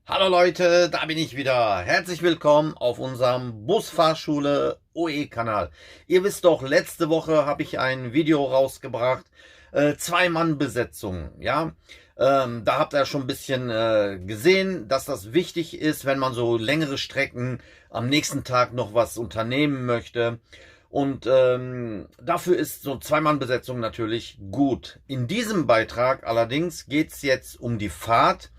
Hallo Leute, da bin ich wieder. Herzlich willkommen auf unserem Busfahrschule OE-Kanal. Ihr wisst doch, letzte Woche habe ich ein Video rausgebracht, Zwei-Mann-Besetzung, ja. Da habt ihr schon ein bisschen gesehen, dass das wichtig ist, wenn man so längere Strecken am nächsten Tag noch was unternehmen möchte. Und dafür ist so Zwei-Mann-Besetzung natürlich gut. In diesem Beitrag allerdings geht es jetzt um die Fahrt.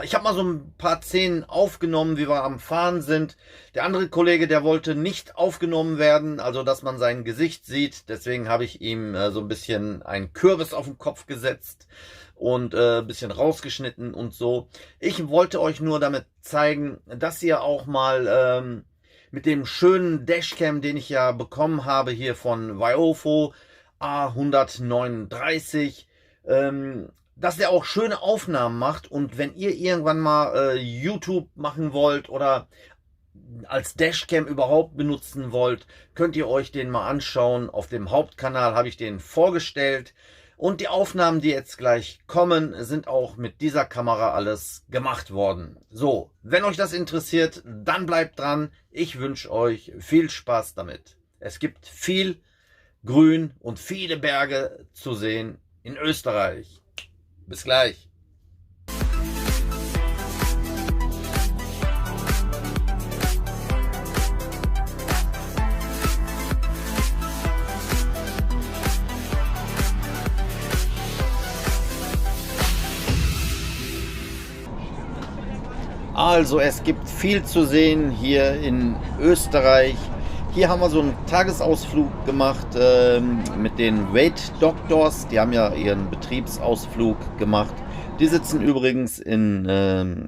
Ich habe mal so ein paar Szenen aufgenommen, wie wir am Fahren sind. Der andere Kollege, der wollte nicht aufgenommen werden, also dass man sein Gesicht sieht. Deswegen habe ich ihm so ein bisschen einen Kürbis auf den Kopf gesetzt und ein bisschen rausgeschnitten und so. Ich wollte euch nur damit zeigen, dass ihr auch mal mit dem schönen Dashcam, den ich ja bekommen habe hier von Viofo A139, dass der auch schöne Aufnahmen macht. Und wenn ihr irgendwann mal YouTube machen wollt oder als Dashcam überhaupt benutzen wollt, könnt ihr euch den mal anschauen. Auf dem Hauptkanal habe ich den vorgestellt. Und die Aufnahmen, die jetzt gleich kommen, sind auch mit dieser Kamera alles gemacht worden. So, wenn euch das interessiert, dann bleibt dran. Ich wünsche euch viel Spaß damit. Es gibt viel Grün und viele Berge zu sehen in Österreich. Bis gleich. Also es gibt viel zu sehen hier in Österreich. Hier haben wir so einen Tagesausflug gemacht mit den Weight Doctors. Die haben ja ihren Betriebsausflug gemacht. Die sitzen übrigens in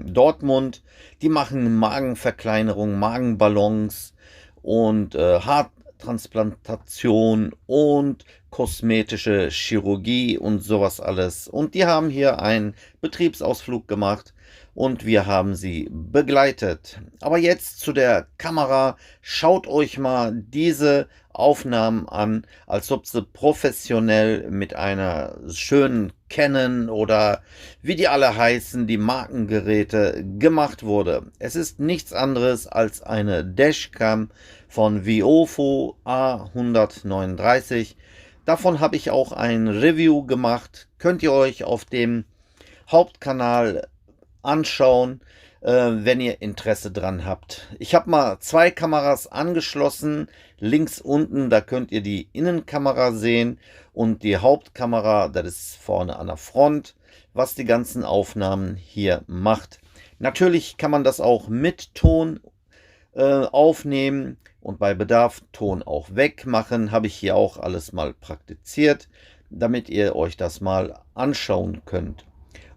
Dortmund. Die machen Magenverkleinerung, Magenballons und Haartransplantation und kosmetische Chirurgie und sowas alles. Und die haben hier einen Betriebsausflug gemacht und wir haben sie begleitet. Aber jetzt zu der Kamera. Schaut euch mal diese Aufnahmen an, als ob sie professionell mit einer schönen Canon oder wie die alle heißen, die Markengeräte gemacht wurde. Es ist nichts anderes als eine Dashcam von Viofo A139. Davon habe ich auch ein Review gemacht. Könnt ihr euch auf dem Hauptkanal anschauen, wenn ihr Interesse dran habt. Ich habe mal zwei Kameras angeschlossen. Links unten, da könnt ihr die Innenkamera sehen und die Hauptkamera, das ist vorne an der Front, was die ganzen Aufnahmen hier macht. Natürlich kann man das auch mit Ton aufnehmen und bei Bedarf Ton auch wegmachen. Habe ich hier auch alles mal praktiziert, damit ihr euch das mal anschauen könnt.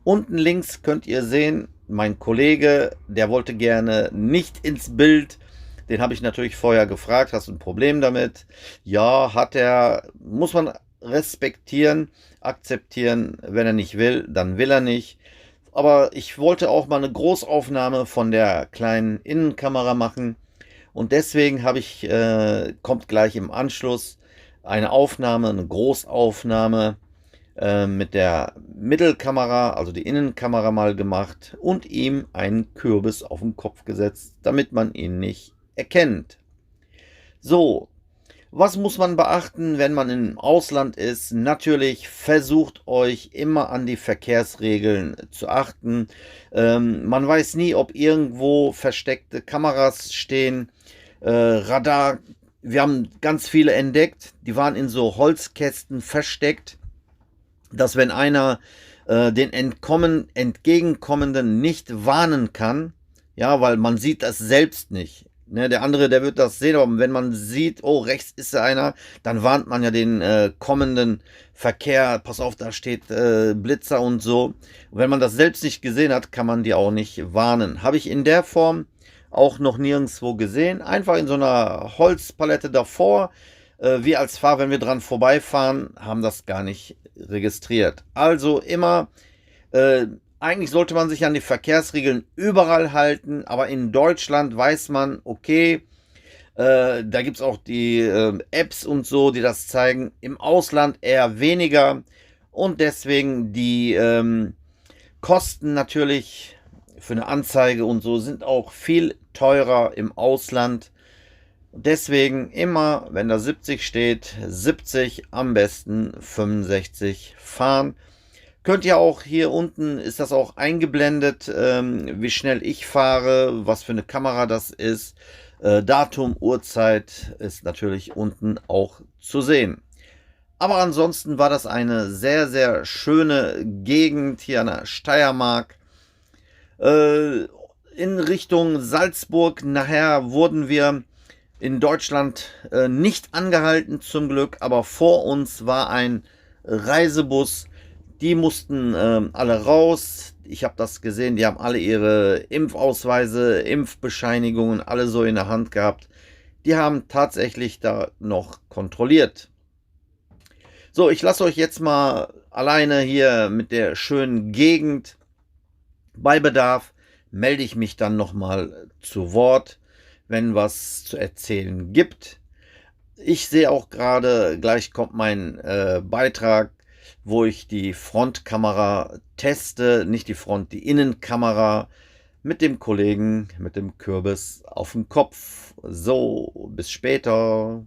Unten links könnt ihr sehen, mein Kollege, der wollte gerne nicht ins Bild. Den habe ich natürlich vorher gefragt, hast du ein Problem damit? Ja, hat er, muss man respektieren, akzeptieren. Wenn er nicht will, dann will er nicht. Aber ich wollte auch mal eine Großaufnahme von der kleinen Innenkamera machen. Und deswegen habe ich, kommt gleich im Anschluss eine Aufnahme, eine Großaufnahme mit der Mittelkamera, also die Innenkamera mal gemacht und ihm einen Kürbis auf den Kopf gesetzt, damit man ihn nicht erkennt. So, was muss man beachten, wenn man im Ausland ist? Natürlich versucht euch immer an die Verkehrsregeln zu achten. Man weiß nie, ob irgendwo versteckte Kameras stehen, Radar. Wir haben ganz viele entdeckt, die waren in so Holzkästen versteckt, dass wenn einer den Entgegenkommenden nicht warnen kann, ja, weil man sieht das selbst nicht. Ne, der andere, der wird das sehen, aber wenn man sieht, oh, rechts ist da einer, dann warnt man ja den kommenden Verkehr, pass auf, da steht Blitzer und so. Und wenn man das selbst nicht gesehen hat, kann man die auch nicht warnen. Habe ich in der Form auch noch nirgendwo gesehen. Einfach in so einer Holzpalette davor. Wir als Fahrer, wenn wir dran vorbeifahren, haben das gar nicht registriert. Also immer, eigentlich sollte man sich an die Verkehrsregeln überall halten, aber in Deutschland weiß man, okay, da gibt es auch die Apps und so, die das zeigen. Im Ausland eher weniger und deswegen die Kosten natürlich für eine Anzeige und so sind auch viel teurer im Ausland. Deswegen immer, wenn da 70 steht, 70, am besten 65 fahren. Könnt ihr auch hier unten, ist das auch eingeblendet, wie schnell ich fahre, was für eine Kamera das ist. Datum, Uhrzeit ist natürlich unten auch zu sehen. Aber ansonsten war das eine sehr, sehr schöne Gegend hier an der Steiermark. In Richtung Salzburg. Nachher wurden wir in Deutschland nicht angehalten zum Glück, aber vor uns war ein Reisebus. Die mussten alle raus. Ich habe das gesehen, die haben alle ihre Impfausweise, Impfbescheinigungen, alle so in der Hand gehabt. Die haben tatsächlich da noch kontrolliert. So, ich lasse euch jetzt mal alleine hier mit der schönen Gegend. Bei Bedarf melde ich mich dann nochmal zu Wort, wenn was zu erzählen gibt. Ich sehe auch gerade, gleich kommt mein Beitrag, wo ich die Frontkamera teste, nicht die Front, die Innenkamera mit dem Kollegen, mit dem Kürbis auf dem Kopf. So, bis später.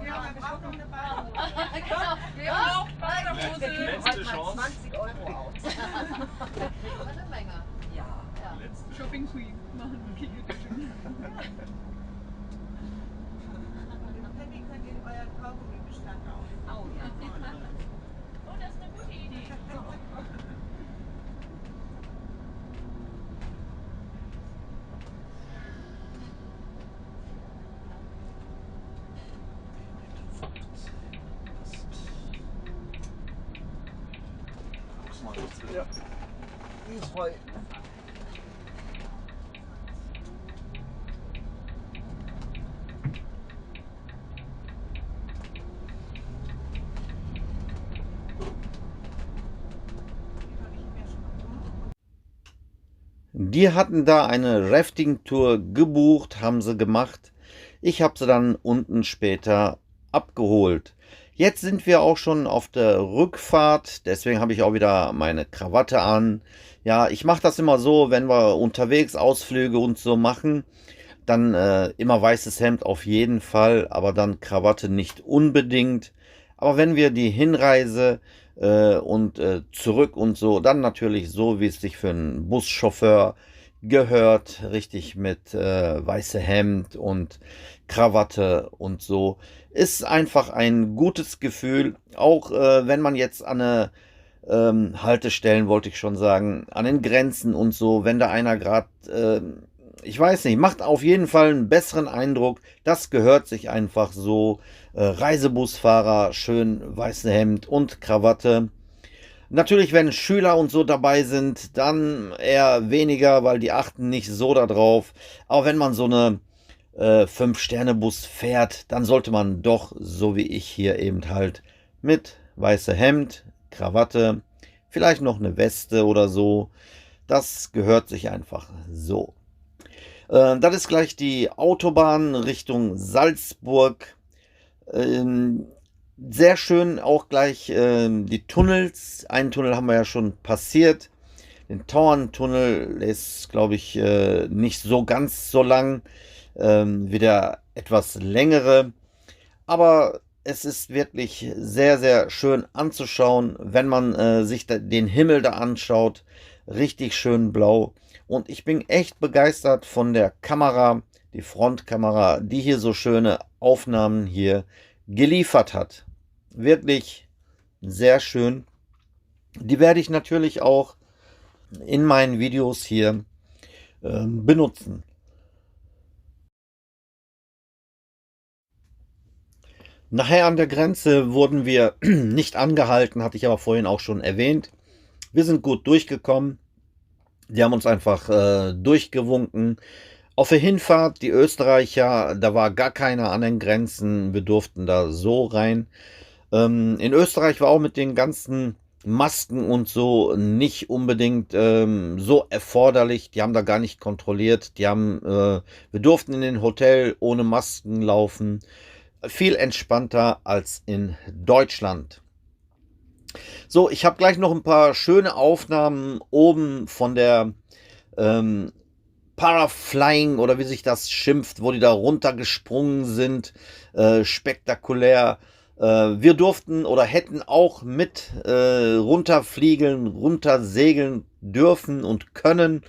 Ja, wir brauchen noch eine Badehose. Genau, Badehose. Letzte Chance. 20 Euro aus. Eine Menge. Ja. Shopping Queen machen. Okay, Penny könnt ihr euren Kaugummibestand auch. oh ja. Oh, das ist eine gute Idee. Ja. Zwei. Die hatten da eine Rafting-Tour gebucht, haben sie gemacht. Ich habe sie dann unten später abgeholt. Jetzt sind wir auch schon auf der Rückfahrt, deswegen habe ich auch wieder meine Krawatte an. Ja, ich mache das immer so, wenn wir unterwegs Ausflüge und so machen, dann immer weißes Hemd auf jeden Fall, aber dann Krawatte nicht unbedingt. Aber wenn wir die Hinreise und zurück und so, dann natürlich so, wie es sich für einen Buschauffeur gehört, richtig mit weißem Hemd und Krawatte und so. Ist einfach ein gutes Gefühl, auch wenn man jetzt an eine Haltestellen, wollte ich schon sagen, an den Grenzen und so, wenn da einer gerade, ich weiß nicht, macht auf jeden Fall einen besseren Eindruck. Das gehört sich einfach so. Reisebusfahrer, schön weißes Hemd und Krawatte. Natürlich, wenn Schüler und so dabei sind, dann eher weniger, weil die achten nicht so darauf. Aber wenn man so eine 5-Sterne-Bus fährt, dann sollte man doch, so wie ich hier eben halt, mit weißem Hemd, Krawatte, vielleicht noch eine Weste oder so. Das gehört sich einfach so. Das ist gleich die Autobahn Richtung Salzburg. Sehr schön auch gleich die Tunnels. Einen Tunnel haben wir ja schon passiert. Den Tauerntunnel ist, glaube ich, nicht so ganz so lang wie der etwas längere. Aber es ist wirklich sehr, sehr schön anzuschauen, wenn man sich den Himmel da anschaut. Richtig schön blau. Und ich bin echt begeistert von der Kamera, die Frontkamera, die hier so schöne Aufnahmen hier geliefert hat. Wirklich sehr schön. Die werde ich natürlich auch in meinen Videos hier benutzen. Nachher an der Grenze wurden wir nicht angehalten, hatte ich aber vorhin auch schon erwähnt. Wir sind gut durchgekommen. Die haben uns einfach durchgewunken. Auf der Hinfahrt, die Österreicher, da war gar keiner an den Grenzen. Wir durften da so rein. In Österreich war auch mit den ganzen Masken und so nicht unbedingt so erforderlich. Die haben da gar nicht kontrolliert. Wir durften in den Hotel ohne Masken laufen. Viel entspannter als in Deutschland. So, ich habe gleich noch ein paar schöne Aufnahmen oben von der Paraflying oder wie sich das schimpft, wo die da runtergesprungen sind. Spektakulär. Wir durften oder hätten auch mit runterfliegen, runtersegeln dürfen und können,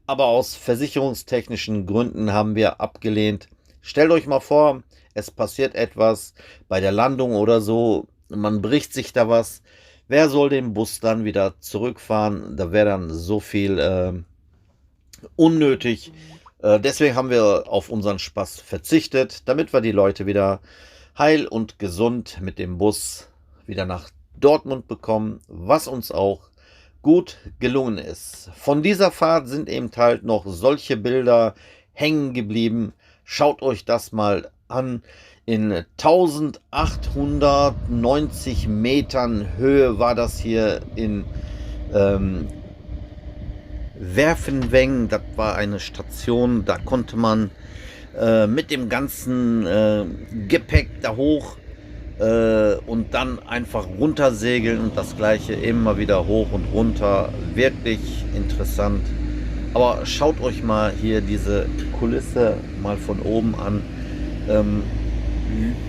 aber aus versicherungstechnischen Gründen haben wir abgelehnt. Stellt euch mal vor, es passiert etwas bei der Landung oder so, man bricht sich da was. Wer soll den Bus dann wieder zurückfahren? Da wäre dann so viel unnötig. Deswegen haben wir auf unseren Spaß verzichtet, damit wir die Leute wieder heil und gesund mit dem Bus wieder nach Dortmund bekommen, was uns auch gut gelungen ist. Von dieser Fahrt sind eben halt noch solche Bilder hängen geblieben. Schaut euch das mal an. In 1890 Metern Höhe war das hier in Werfenweng. Das war eine Station, da konnte man mit dem ganzen Gepäck da hoch und dann einfach runtersegeln und das gleiche immer wieder hoch und runter. Wirklich interessant. Aber schaut euch mal hier diese Kulisse mal von oben an.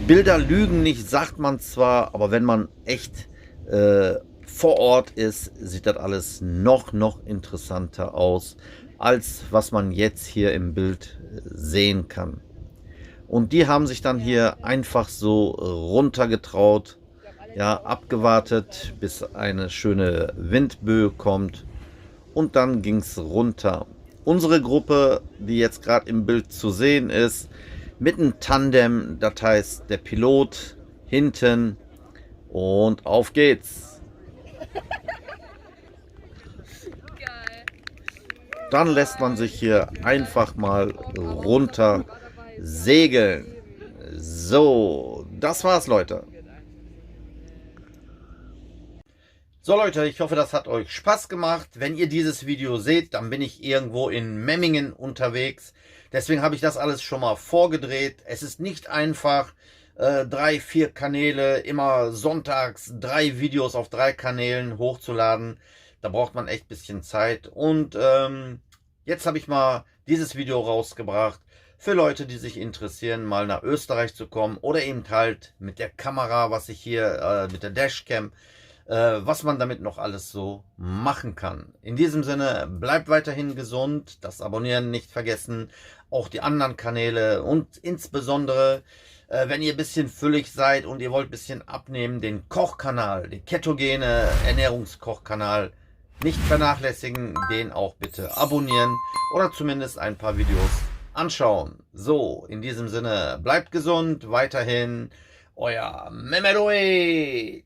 Bilder lügen nicht, sagt man zwar, aber wenn man echt vor Ort ist, sieht das alles noch interessanter aus, als was man jetzt hier im Bild sehen kann. Und die haben sich dann hier einfach so runtergetraut, ja, abgewartet, bis eine schöne Windböe kommt und dann ging es runter. Unsere Gruppe, die jetzt gerade im Bild zu sehen ist, mit einem Tandem, das heißt der Pilot hinten und auf geht's. Dann lässt man sich hier einfach mal runter segeln. So, das war's, Leute. So Leute, ich hoffe, das hat euch Spaß gemacht. Wenn ihr dieses Video seht, dann bin ich irgendwo in Memmingen unterwegs. Deswegen habe ich das alles schon mal vorgedreht. Es ist nicht einfach, 3, 4 Kanäle, immer sonntags 3 Videos auf 3 Kanälen hochzuladen. Da braucht man echt ein bisschen Zeit. Und jetzt habe ich mal dieses Video rausgebracht für Leute, die sich interessieren, mal nach Österreich zu kommen oder eben halt mit der Kamera, was ich hier mit der Dashcam, was man damit noch alles so machen kann. In diesem Sinne, bleibt weiterhin gesund, das Abonnieren nicht vergessen, auch die anderen Kanäle und insbesondere, wenn ihr ein bisschen füllig seid und ihr wollt ein bisschen abnehmen, den Kochkanal, den ketogene Ernährungskochkanal nicht vernachlässigen, den auch bitte abonnieren oder zumindest ein paar Videos anschauen. So, in diesem Sinne, bleibt gesund, weiterhin euer Mehmet Oid.